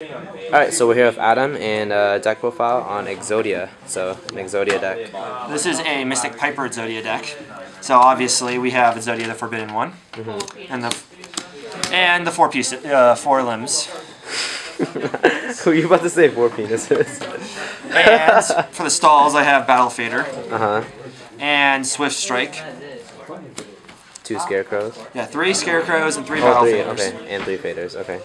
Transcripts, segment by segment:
Alright, so we're here with Adam and deck profile on Exodia. So, an Exodia deck. This is a Mystic Piper Exodia deck. So obviously we have Exodia the Forbidden One, and the four limbs. Who are you about to say 4 penises? And for the stalls I have Battle Fader. And Swift Strike. 2 scarecrows. Yeah, 3 scarecrows and 3 Battle Faders. Okay, and 3 faders. Okay.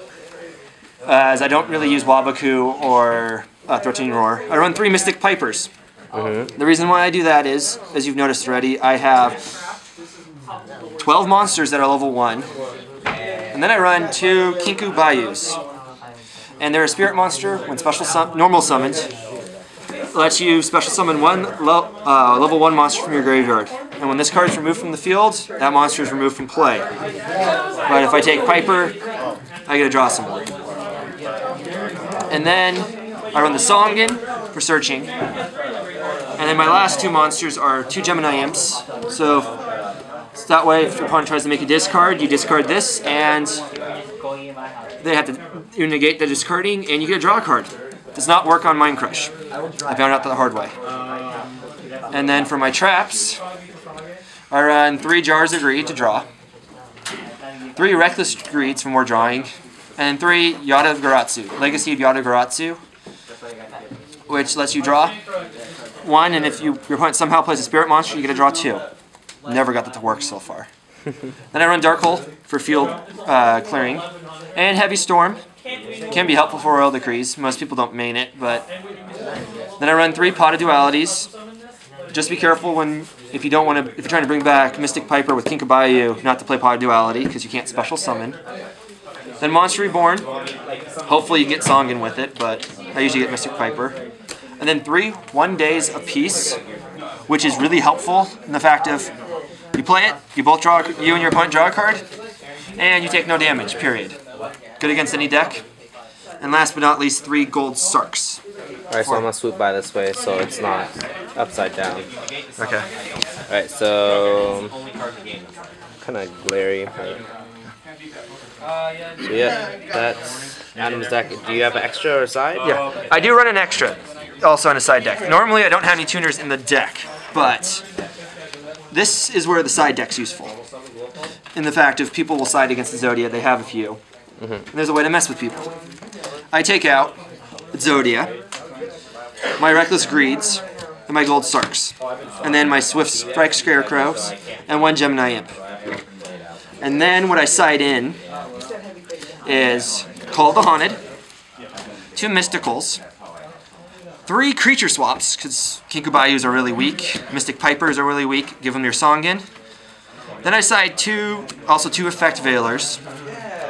As I don't really use Wabaku or 13 Roar. I run 3 Mystic Pipers. The reason why I do that is, as you've noticed already, I have 12 monsters that are level 1. And then I run 2 Kinku Bayous. And they're a spirit monster when normal summoned. Lets you special summon one level 1 monster from your graveyard. And when this card is removed from the field, that monster is removed from play. But if I take Piper, I get to draw some more. And then I run the Songgin for searching. And then my last 2 monsters are 2 Gemini Imps. So that way, if your opponent tries to make a discard, you discard this, and they have to negate the discarding, and you get a draw card. Does not work on Mind Crush. I found out the hard way. And then for my traps, I run 3 Jars of Greed to draw, 3 Reckless Greeds for more drawing, and 3 Yada Garatsu, Legacy of Yada Garatsu, which lets you draw 1, and if your opponent somehow plays a spirit monster, you get to draw 2. Never got that to work so far. Then I run Dark Hole for field clearing, and Heavy Storm. Can be helpful for Royal Decrees. Most people don't main it, but then I run 3 Pot of Dualities. Just be careful if you're trying to bring back Mystic Piper with Kinkabayu, not to play Pot of Duality because you can't special summon. Then Monster Reborn. Hopefully you get Songgin with it, but I usually get Mystic Piper. And then 3 1 days apiece, which is really helpful in the fact of you play it, you and your opponent draw a card, and you take no damage, period. Good against any deck. And last but not least, 3 gold Sarks. Alright, so I'm going to swoop by this way so it's not upside down. Okay. Alright, so kind of glary. So yeah, that's Adam's deck. Do you have an extra or side? Yeah, I do run an extra, also on a side deck. Normally I don't have any tuners in the deck, but this is where the side deck's useful. In the fact if people will side against Exodia, they have a few. And there's a way to mess with people. I take out Exodia, my Reckless Greeds, and my Gold Sarks. And then my Swift Strike Scarecrows, and 1 Gemini Imp. And then what I side in is Call of the Haunted, 2 Mysticals, 3 creature swaps, because Kinkubayus are really weak, Mystic Pipers are really weak, give them your Songgin. Then I side 2 Effect Veilers,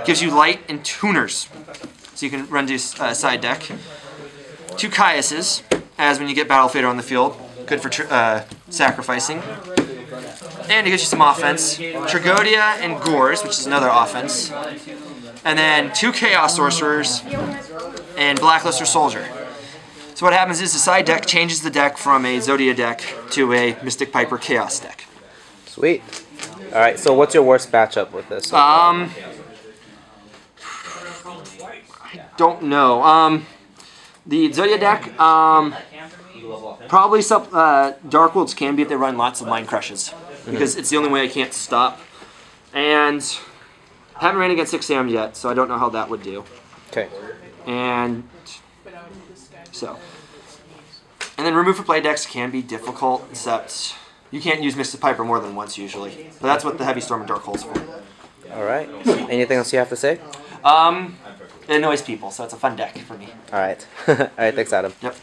gives you light and tuners, so you can run to side deck. 2 Caiuses, as when you get Battle Fader on the field, good for sacrificing. And it gives you some offense. Tragodia and Gores, which is another offense. And then 2 Chaos Sorcerers and Blackluster Soldier. So what happens is the side deck changes the deck from a Exodia deck to a Mystic Piper Chaos deck. Sweet. Alright, so what's your worst matchup with this? I don't know. The Exodia deck, probably some Dark Worlds can be if they run lots of Mind Crushes. Because it's the only way I can't stop. And I haven't ran against 6 Sam yet, so I don't know how that would do. Okay. And then remove for play decks can be difficult, except you can't use Mystic Piper more than once usually. But that's what the Heavy Storm and Dark Hole's for. Alright. Anything else you have to say? It annoys people, so it's a fun deck for me. Alright. Alright, thanks Adam. Yep.